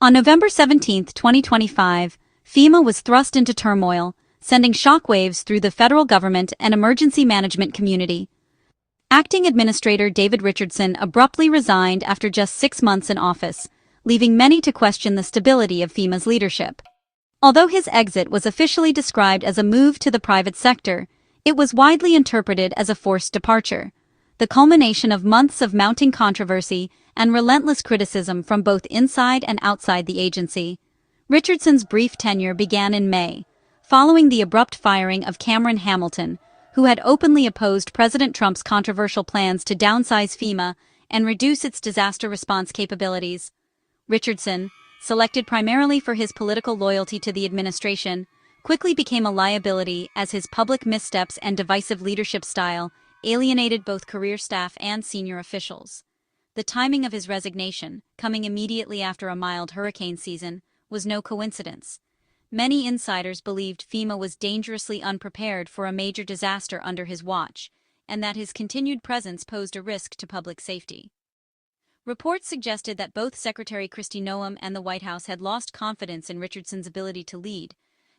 On November 17, 2025, FEMA was thrust into turmoil, sending shockwaves through the federal government and emergency management community. Acting Administrator David Richardson abruptly resigned after just 6 months in office, leaving many to question the stability of FEMA's leadership. Although his exit was officially described as a move to the private sector, it was widely interpreted as a forced departure, the culmination of months of mounting controversy and relentless criticism from both inside and outside the agency. Richardson's brief tenure began in May, following the abrupt firing of Cameron Hamilton, who had openly opposed President Trump's controversial plans to downsize FEMA and reduce its disaster response capabilities. Richardson, selected primarily for his political loyalty to the administration, quickly became a liability as his public missteps and divisive leadership style alienated both career staff and senior officials. The timing of his resignation, coming immediately after a mild hurricane season, was no coincidence. Many insiders believed FEMA was dangerously unprepared for a major disaster under his watch, and that his continued presence posed a risk to public safety. Reports suggested that both Secretary Kristi Noem and the White House had lost confidence in Richardson's ability to lead,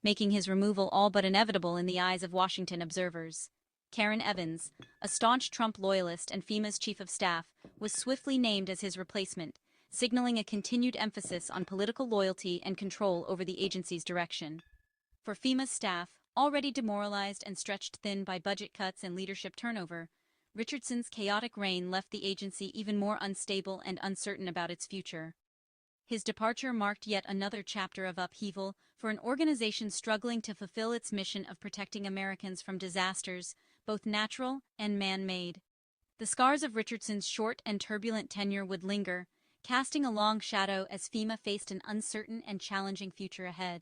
making his removal all but inevitable in the eyes of Washington observers. Karen Evans, a staunch Trump loyalist and FEMA's chief of staff, was swiftly named as his replacement, signaling a continued emphasis on political loyalty and control over the agency's direction. For FEMA's staff, already demoralized and stretched thin by budget cuts and leadership turnover, Richardson's chaotic reign left the agency even more unstable and uncertain about its future. His departure marked yet another chapter of upheaval for an organization struggling to fulfill its mission of protecting Americans from disasters, both natural and man-made. The scars of Richardson's short and turbulent tenure would linger, casting a long shadow as FEMA faced an uncertain and challenging future ahead.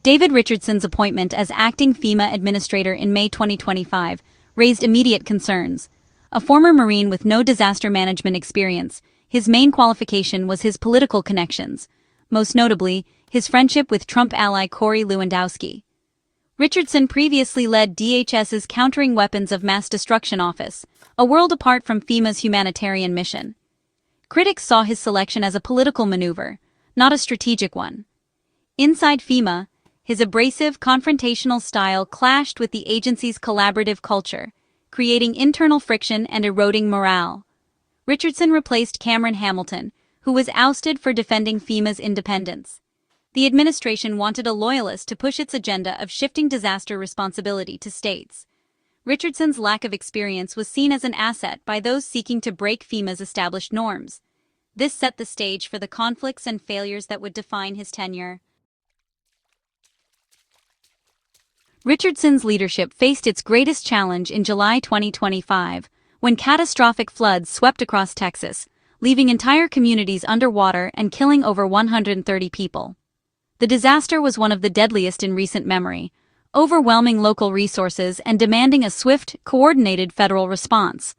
David Richardson's appointment as acting FEMA administrator in May 2025 raised immediate concerns. A former Marine with no disaster management experience, his main qualification was his political connections, most notably his friendship with Trump ally Corey Lewandowski. Richardson previously led DHS's Countering Weapons of Mass Destruction Office, a world apart from FEMA's humanitarian mission. Critics saw his selection as a political maneuver, not a strategic one. Inside FEMA, his abrasive, confrontational style clashed with the agency's collaborative culture, creating internal friction and eroding morale. Richardson replaced Cameron Hamilton, who was ousted for defending FEMA's independence. The administration wanted a loyalist to push its agenda of shifting disaster responsibility to states. Richardson's lack of experience was seen as an asset by those seeking to break FEMA's established norms. This set the stage for the conflicts and failures that would define his tenure. Richardson's leadership faced its greatest challenge in July 2025, when catastrophic floods swept across Texas, leaving entire communities underwater and killing over 130 people. The disaster was one of the deadliest in recent memory, overwhelming local resources and demanding a swift, coordinated federal response.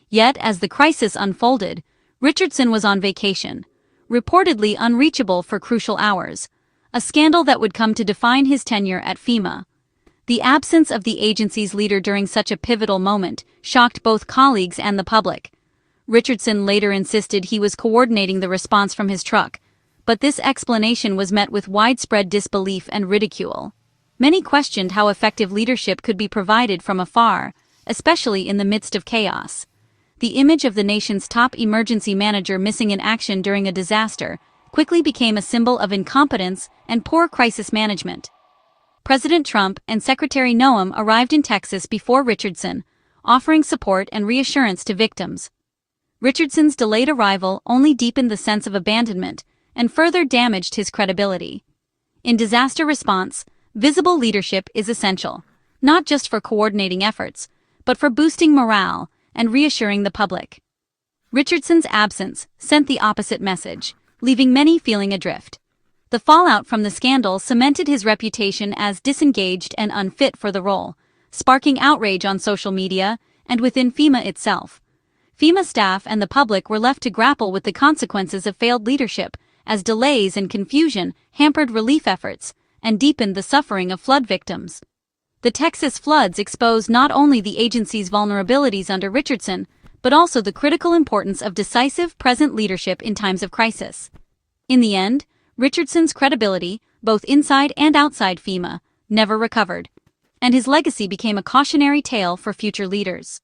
Yet, as the crisis unfolded, Richardson was on vacation, reportedly unreachable for crucial hours, a scandal that would come to define his tenure at FEMA. The absence of the agency's leader during such a pivotal moment shocked both colleagues and the public. Richardson later insisted he was coordinating the response from his truck, but this explanation was met with widespread disbelief and ridicule. Many questioned how effective leadership could be provided from afar, especially in the midst of chaos. The image of the nation's top emergency manager missing in action during a disaster quickly became a symbol of incompetence and poor crisis management. President Trump and Secretary Noem arrived in Texas before Richardson, offering support and reassurance to victims. Richardson's delayed arrival only deepened the sense of abandonment and further damaged his credibility. In disaster response, visible leadership is essential, not just for coordinating efforts, but for boosting morale and reassuring the public. Richardson's absence sent the opposite message, leaving many feeling adrift. The fallout from the scandal cemented his reputation as disengaged and unfit for the role, sparking outrage on social media and within FEMA itself. FEMA staff and the public were left to grapple with the consequences of failed leadership, as delays and confusion hampered relief efforts and deepened the suffering of flood victims. The Texas floods exposed not only the agency's vulnerabilities under Richardson, but also the critical importance of decisive present leadership in times of crisis. In the end, Richardson's credibility, both inside and outside FEMA, never recovered, and his legacy became a cautionary tale for future leaders.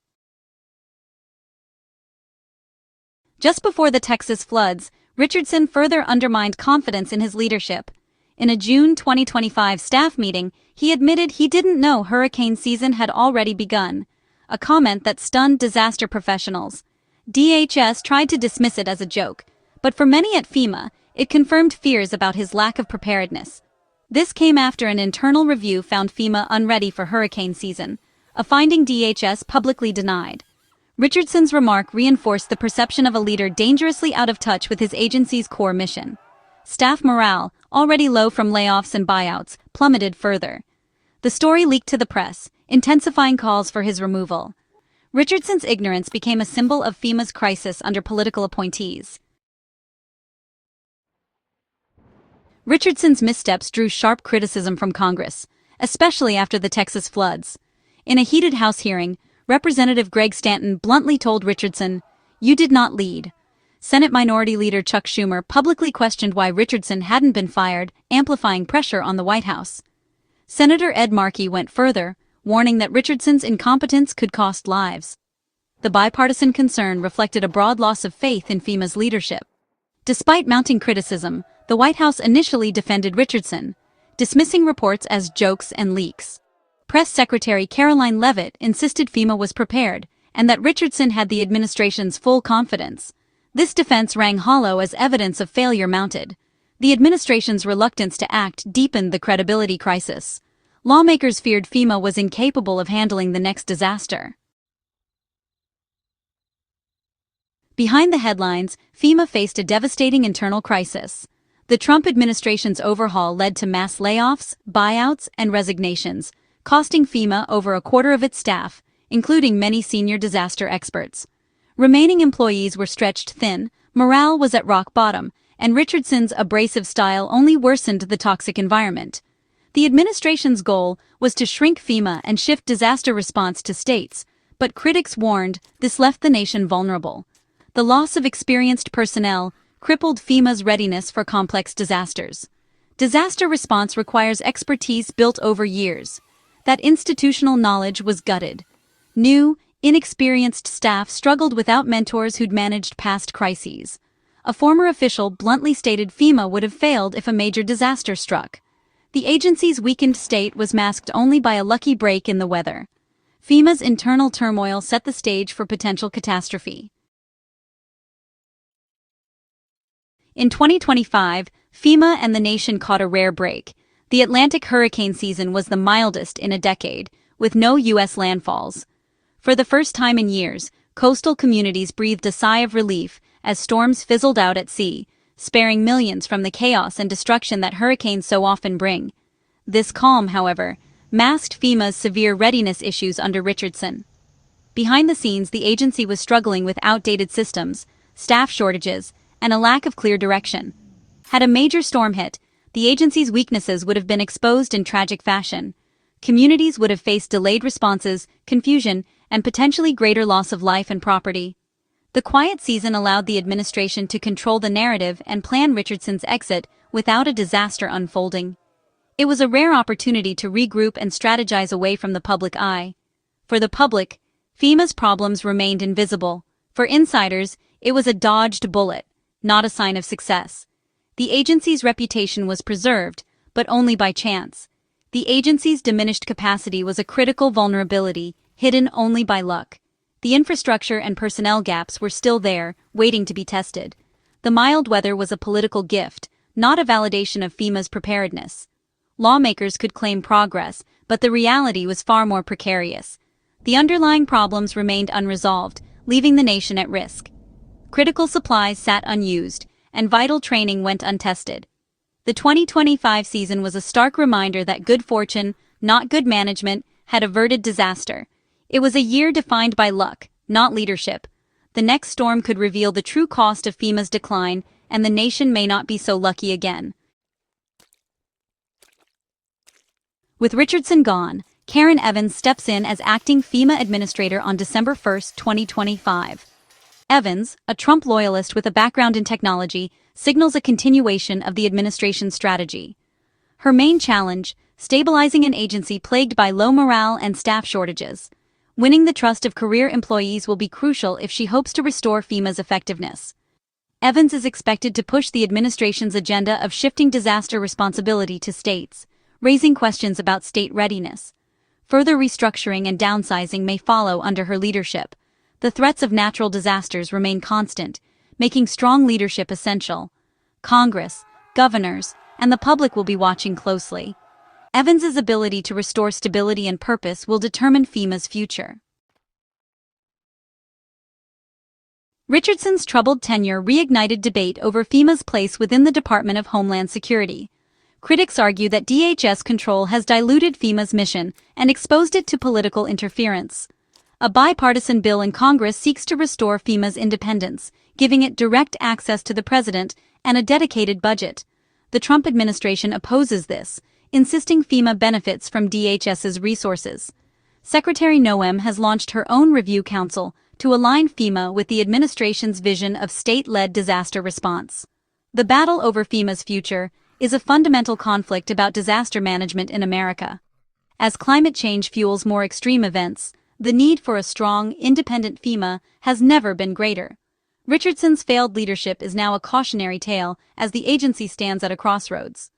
Just before the Texas floods, Richardson further undermined confidence in his leadership. In a June 2025 staff meeting, he admitted he didn't know hurricane season had already begun, a comment that stunned disaster professionals. DHS tried to dismiss it as a joke, but for many at FEMA, it confirmed fears about his lack of preparedness. This came after an internal review found FEMA unready for hurricane season, a finding DHS publicly denied. Richardson's remark reinforced the perception of a leader dangerously out of touch with his agency's core mission. Staff morale, already low from layoffs and buyouts, plummeted further. The story leaked to the press, intensifying calls for his removal. Richardson's ignorance became a symbol of FEMA's crisis under political appointees. Richardson's missteps drew sharp criticism from Congress, especially after the Texas floods. In a heated House hearing, Representative Greg Stanton bluntly told Richardson, "You did not lead." Senate Minority Leader Chuck Schumer publicly questioned why Richardson hadn't been fired, amplifying pressure on the White House. Senator Ed Markey went further, warning that Richardson's incompetence could cost lives. The bipartisan concern reflected a broad loss of faith in FEMA's leadership. Despite mounting criticism, the White House initially defended Richardson, dismissing reports as jokes and leaks. Press Secretary Caroline Leavitt insisted FEMA was prepared and that Richardson had the administration's full confidence. This defense rang hollow as evidence of failure mounted. The administration's reluctance to act deepened the credibility crisis. Lawmakers feared FEMA was incapable of handling the next disaster. Behind the headlines, FEMA faced a devastating internal crisis. The Trump administration's overhaul led to mass layoffs, buyouts, and resignations, costing FEMA over a quarter of its staff, including many senior disaster experts. Remaining employees were stretched thin, morale was at rock bottom, and Richardson's abrasive style only worsened the toxic environment. The administration's goal was to shrink FEMA and shift disaster response to states, but critics warned this left the nation vulnerable. The loss of experienced personnel crippled FEMA's readiness for complex disasters. Disaster response requires expertise built over years. That institutional knowledge was gutted. New, inexperienced staff struggled without mentors who'd managed past crises. A former official bluntly stated FEMA would have failed if a major disaster struck. The agency's weakened state was masked only by a lucky break in the weather. FEMA's internal turmoil set the stage for potential catastrophe. In 2025, FEMA and the nation caught a rare break. The Atlantic hurricane season was the mildest in a decade, with no U.S. landfalls. For the first time in years, coastal communities breathed a sigh of relief as storms fizzled out at sea, sparing millions from the chaos and destruction that hurricanes so often bring. This calm, however, masked FEMA's severe readiness issues under Richardson. Behind the scenes, the agency was struggling with outdated systems, staff shortages, and a lack of clear direction. Had a major storm hit, the agency's weaknesses would have been exposed in tragic fashion. Communities would have faced delayed responses, confusion, and potentially greater loss of life and property. The quiet season allowed the administration to control the narrative and plan Richardson's exit without a disaster unfolding. It was a rare opportunity to regroup and strategize away from the public eye. For the public, FEMA's problems remained invisible. For insiders, it was a dodged bullet, not a sign of success. The agency's reputation was preserved, but only by chance. The agency's diminished capacity was a critical vulnerability, hidden only by luck. The infrastructure and personnel gaps were still there, waiting to be tested. The mild weather was a political gift, not a validation of FEMA's preparedness. Lawmakers could claim progress, but the reality was far more precarious. The underlying problems remained unresolved, leaving the nation at risk. Critical supplies sat unused, and vital training went untested. The 2025 season was a stark reminder that good fortune, not good management, had averted disaster. It was a year defined by luck, not leadership. The next storm could reveal the true cost of FEMA's decline, and the nation may not be so lucky again. With Richardson gone, Karen Evans steps in as acting FEMA administrator on December 1, 2025. Evans, a Trump loyalist with a background in technology, signals a continuation of the administration's strategy. Her main challenge: stabilizing an agency plagued by low morale and staff shortages. Winning the trust of career employees will be crucial if she hopes to restore FEMA's effectiveness. Evans is expected to push the administration's agenda of shifting disaster responsibility to states, raising questions about state readiness. Further restructuring and downsizing may follow under her leadership. The threats of natural disasters remain constant, making strong leadership essential. Congress, governors, and the public will be watching closely. Evans's ability to restore stability and purpose will determine FEMA's future. Richardson's troubled tenure reignited debate over FEMA's place within the Department of Homeland Security. Critics argue that DHS control has diluted FEMA's mission and exposed it to political interference. A bipartisan bill in Congress seeks to restore FEMA's independence, giving it direct access to the president and a dedicated budget. The Trump administration opposes this, insisting FEMA benefits from DHS's resources. Secretary Noem has launched her own review council to align FEMA with the administration's vision of state-led disaster response. The battle over FEMA's future is a fundamental conflict about disaster management in America. As climate change fuels more extreme events, the need for a strong, independent FEMA has never been greater. Richardson's failed leadership is now a cautionary tale as the agency stands at a crossroads.